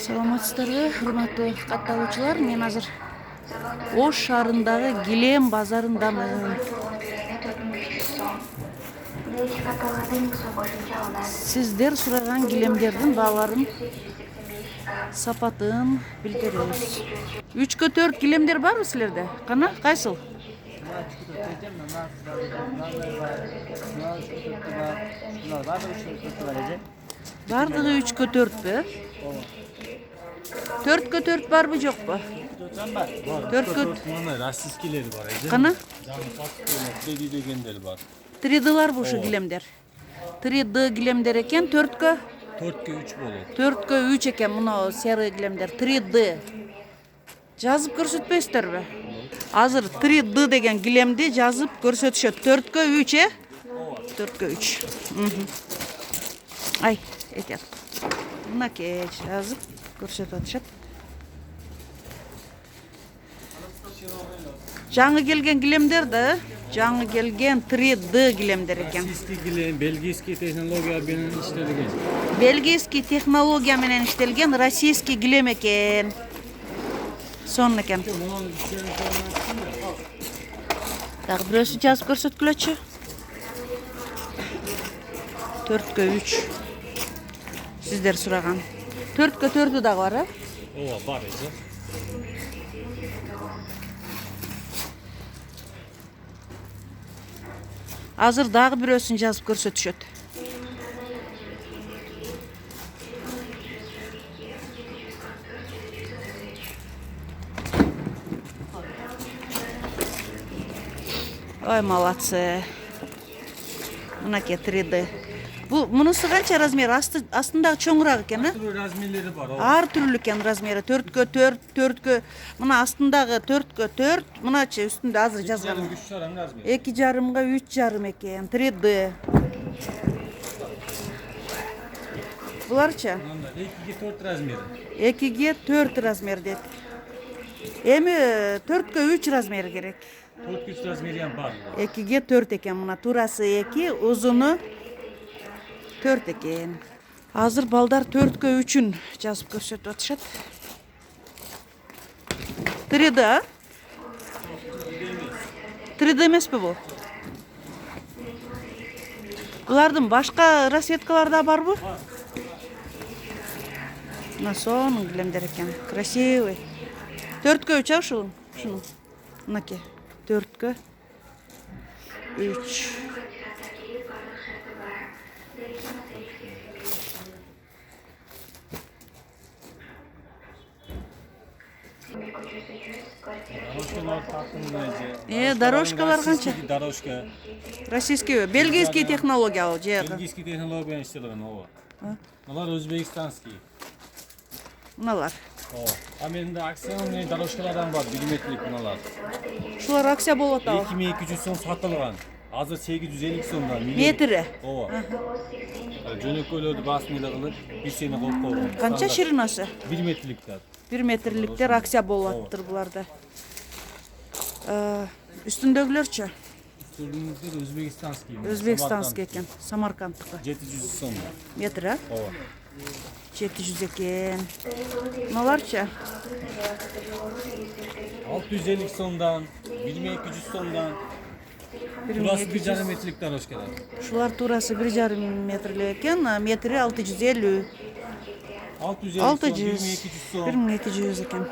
Саламатсыздарбы, урматтуу катталуучулар. Мен азыр Ош шаарындагы Килем базарындамын. Сиздер сураган килемдердин бааларын, сапатын билдиребиз. 3/4 килемдер барбы силерде? Кана, кайсыл? Бардыгы 3/4бү? 4/4 барбы жокпу? 4/4 российскийлери бар эже. Кана? Треди дегендер бар. 3D'лар бу ушу килемдер. 3D килемдер экен, 4/3 болот. 4/3 экен мына серый килемдер. 3D. Жазып көрсөтпөйсүздөрбү? Азыр 3D деген килемди жазып көрсөтүшөт. 4/3 4/3. Ай, этет. Мынакей жазып көрсөтүп атышат. Жаңы келген килемдер да, жаңы келген 3D килемдер экен. Российский килем, бельгийский технология менен иштелген. Бельгийский технология менен иштелген российский килем экен. Сонун экен. Дагы бирөөсү жазып көрсөткүлөчү. 4/3. Сиздер сураган. 4/4 дагы бар, э? Ооба, бар эже. Азыр дагы бирөөсүн жазып көрсөтүшөт. Ой, молодцы. Мынакей 3D. Бу мунусу канча размер? Астындагы чоңураак экен, э? Размерлери бар. Ар түрлүү экен размери. 4/4, 4/, мына астындагы 4/4, мыначы үстүндө азыр жазган. 3,5 размер. 2,5-га 3,5 экен. 3D. Буларчы? 2/4 размери. 2/4 размер дейт. Эми 4/3 размери керек. 4/3 размери ham бар. 2/4 экен мына. Турасы 2, узуну 4 экен. Азыр балдар 4/3-ün жазып көрсөтүп атышат. 3D, а? 3D эмеспи бул? Булардын башка расцветкалары да барбы? Мына сонун килемдер экен. Красивый. 4/3, а ушул? Ушуну. Мынакей. 4/3. Дорожкалар канча? Дорожка. Российский, бельгийский технология ал жагы. Бельгийский технология менен иштелген, ооба. Алар өзбекстанский. Мыналар. Ооба. А менде акционный дорожкалардан бар, 1 метрлик мыналар. Ушулар акция болуп атабы? 2200 сом сатылган. Азыр 850 сомдон Метри. Ооба. Жөнөкөйлөрдү баасын эле кылып, бир сени коюп койгон. Канча ширинасы? 1 метрликтер. 1 метрликтер акция болуп аттыр буларда. Үстүндөгүлөрчү? Үстүндөгүлөр өзбекстанский. Өзбекстанский экен, Самаркандтыкы. 700 сом. Метр, а? Ооба. 700 экен. Мыналарчы? 650 сомдон, 1200 сомдон. Турасы 1,5 метрлик дорожкалар. Ушулар турасы 1,5 метрлик экен, а метри 650. 600 сом, 1200 экен.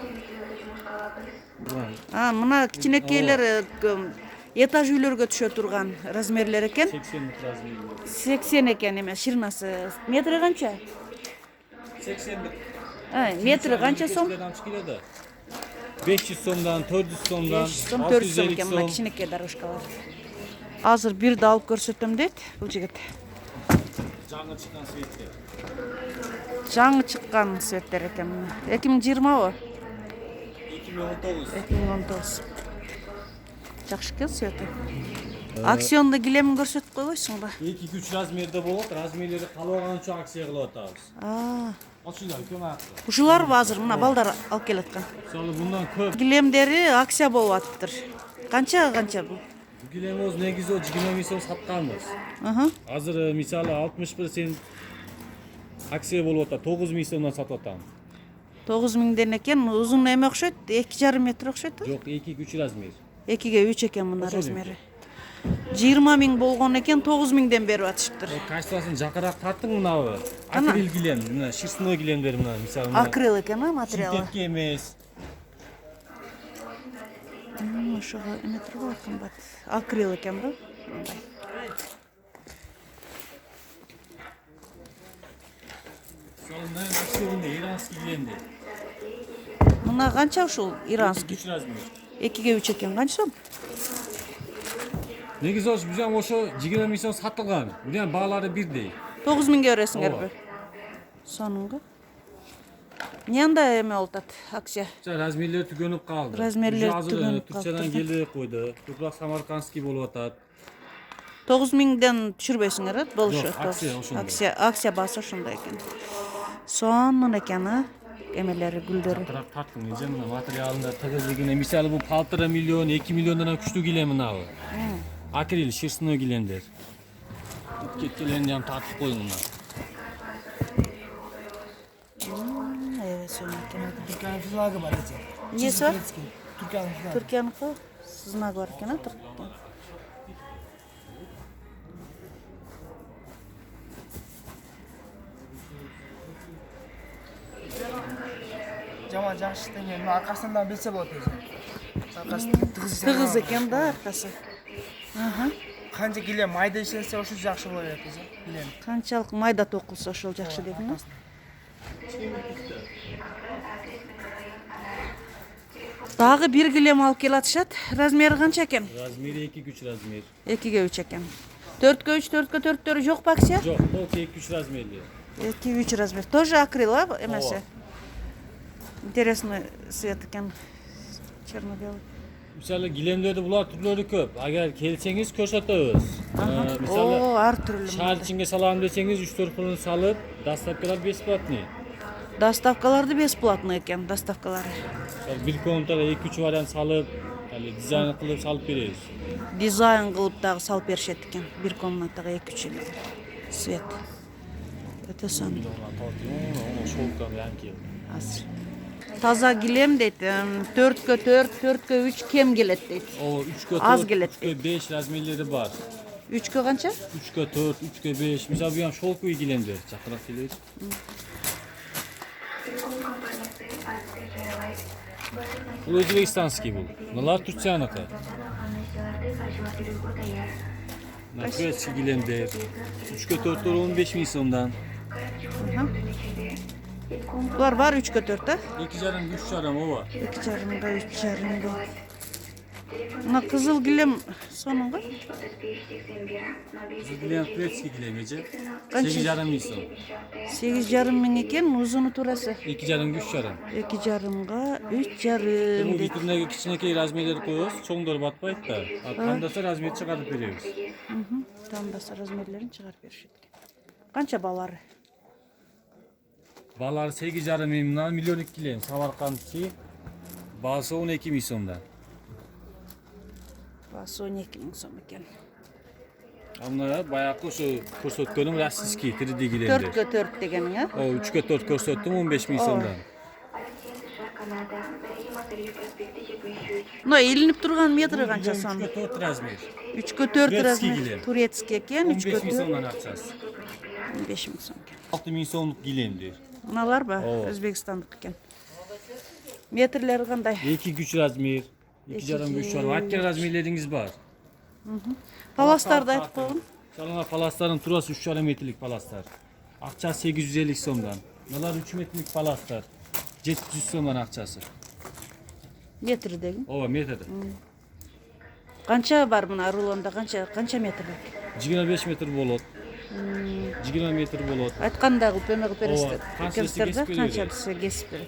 Мына кичинекейлер этаж үйлөргө түшө турган размерлер экен. 80 размер. 80 экен эмес, ширинасы. Метри канча? 80. Метри канча сом? 500 сомдон, 400 сомдон, 500 сом, 400 сом экен мына кичинекей дорожкалар. Азыр бирди алып көрсөтөм дейт бул жигит. Жаңы чыккан светтер. Жаңы чыккан светтер экен мына. 2020бы? 2019. 2019. Жакшы экен свети. Акционда килемин көрсөтүп койбойсуңбу? 2-3 размерде болот, размерлери калганча акция кылып атабыз. Ошолар көмөктү. Ушуларбы азыр мына балдар алып келаткан? Мисалы мындан көп. Килемдери акция болуп атыптыр. Канча бул? Бул килемибиз негизи 20 миң сом сатканбыз. Азыр мисалы 60% акция болуп атат, 9 миң сомдон сатып атам. 9 mingden eкен, uzun eме okşoyt, 2,5 metr okşoyt. Yok 2-3 razmer. 2'ge 3 eken mına Oşo razmeri. 20 ming bolgon eken 9 mingden berip atışıptır. Качествосын жакыраак тарттың мынабы. Акрил килем, мына шерстяной килемдер мына мисалы. Акрил eкен ha материалы. Синтетика эмес. Ошого эме турган кымбат. Акрил eкен бу. Сонун аксионда иранский килемдер. Мына канча ушул иранский? 3 размер. 2'ge 3 eкен канча сом? Негизи бизем ошо 20 миң сом сатылган. Будан баалары бирдей. 9 mingge berесиңерби? Ооба. Сонунга. Нянда эме болот акция? Размерлери түгөнүп калды. Размерлери түгөнүп Турциядан калды. келип койду. Тупрак самаркандский болуп атат. 9 mingden түшүрбөйсүңөр, болушу. Жок, акция ошондой. Акция басы ошондой экен. Сонун экен, а? Эмелери, гүлдөрү. Тарап тарттым, эже мына материалында тыгыздыгына. Мисалы бу 1,5 миллион, 2 миллиондан күчтүү килем мынабы. Акрил шерстяной килемдер. Кеткелерин жам тартып коюң мына. Evet, сонун экен. Türkiye'nin flağı var ece. Несі бар? Türkiye'nin flağı. Түркияныкы знак бар экен, а? Жаман жақсы деген арқасынан білсе болады ece. Арқасынан Тыгыз экен да аркасы. Аха. Қанша келем майда işlenсе ошо жақсы болот ece. Билем. Канчалык майда токулса ошол жакшы дедиң да? Дагы бир килем алып келатышат. Размери канча экен? Размери 2-3 размер. 2'ge 3 eкен. 4'ge 3, 4'ge 4'leri жок бу акция? Жок, бул 2-3 размерли. 2-3 размер. Тоже акрил, а? Эмесе. Интересный цвет экен. Черно-белый. Мисалы килемдерди булар түрлөрү көп. Агар келсеңиз көрсөтөбүз. Мисалы О, ар түрлүү. шаар ичинге салам десеңиз 3-4 кылын салып, доставкалар бесплатный. Доставкаларды бесплатный экен, доставкалары. Бир комнатада 2-3 вариант салып, дизайн кылып салып беребиз. Дизайн кылып дагы салып беришет экен. Бир комнатага 2-3 свет. Өтө сонун. Шелком янки. Азыр. Таза килем дейт. 4'ge 4, 4'ge 3 кем келет дейт. О, 3-кө 4, Аз келет 3-кө 5 размерлери бар. 3'ge канча? 3-кө 4, 3-кө 5. Мисалы бу ham шелковый килемдер, жакыраак келет. Бул өзбекстанский бул. Мыналар Турцияныкы. Турецкий килемдер. 3-кө 4-лөр 15 миң сомдон. Булар бар 3'ge 4, а? 2,5-3,5 ооба. 2,5'ga 3,5'ga. Мына кызыл килем сонунга? Бул килем турецкий килем эже. Канча? 8,5 миң сом. 8,5 миң экен, узуну турасы. 2,5-3,5. 2,5'ga Бул 3,5 дейт. витринеге кичинекей размерлер коебуз, чоңдор батпайт да. Тандаса размер чыгарып беребиз. Тандаса размерлерин чыгарып беришет экен. Канча балары? Балары 8,5 миңнан миллиондук килем. Самаркандчы. Баасы 12 миң сомдон. Басы 12 миң сом экен. Мына баягы ошо көрсөткөнүм российский 3D килемдер. 4'ge 4 дегениң, а? О, 3-кө 4 көрсөттүм 15 миң сомдон. Мына илинип турган метри канча сон? 3-кө 4 размер. 3'ge 4 Турецкий размер. килем. Турецкий экен, 15 3'ge миң 4. сомдон акчасы. 15 миң сом экен. 6 миң сомдук килемдер. Мыналар ба? Ооба. Өзбекстандык экен. Метрлери кандай? 2-3 размер. 2,5-3 var. Hakka razmerleringiz var. Palastardı айтып койгон. Salona palasların turası 3,5 metrelik palaslar. Akçası 850 somdan. Bunlar 3 metrelik palaslar. 700 somdan akçası. Метр деген. Ova metrede. Канча бар мына рулонда? Канча метр? 25 metr bolot. 20 metr bolot. Айтканда кылып эме кылып бересиздер. Ооба, канчасы Экенсиздер да кесип бере канча берет. десе кесип берет.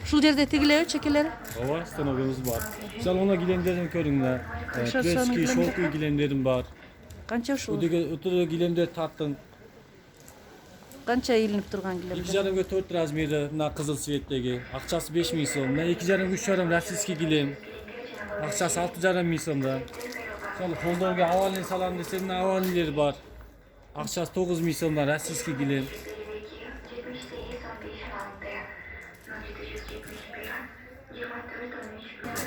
Ушул жерде тигилеби чекелери? Ova stanogumuz var. Salona gilemlerini körünler. Aşağı Kreski, salona gilemler. şolku gilemlerim var. Канча ушул? Ötürü gilemler tattın. Канча илинип турган килем? 2,5 4 razmeri, na kızıl sivetteki. Akçası 5 ming som. Na 2,5 3,5 rossiyskiy gilem. Akçası 6,5 ming somdan. Sol qo'ldorga avalini salam desang, avalileri bor. Akçası 9 ming somdan rossiyskiy gilem.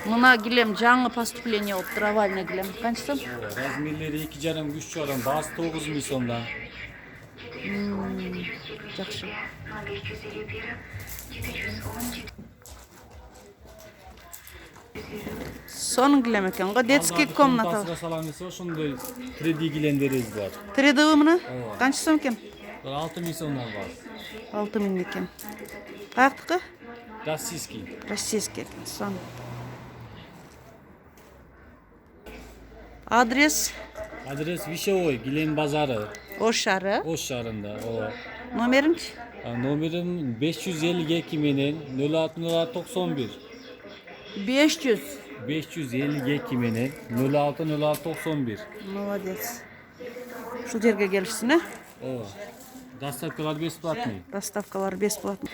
Мына килем жаңы поступление болуп травальный килем. Канча сом? Размерлери 2,5-3,5, баасы 9 миң сомдон. Жакшы. Сонун килем экен го. Детский комната. Салам десе, ошондой 3D килемдерибиз бар. 3D мына? Ооба. Канча сом экен? 6 миң сомдон бар. 6000 экен. Каяктыкы? Российский. Российский экен. Сон. Адрес Адрес Вишевой, Гилем базары. Ош шаары. Ош шаарында. Ооба. Номеринчи? Номерим 552 менен 060691. 500. 552 менен 060691. Молодец. Ушул жерге келишсиң, э? Ооба. Доставкалар бесплатный. Доставкалар бесплатно.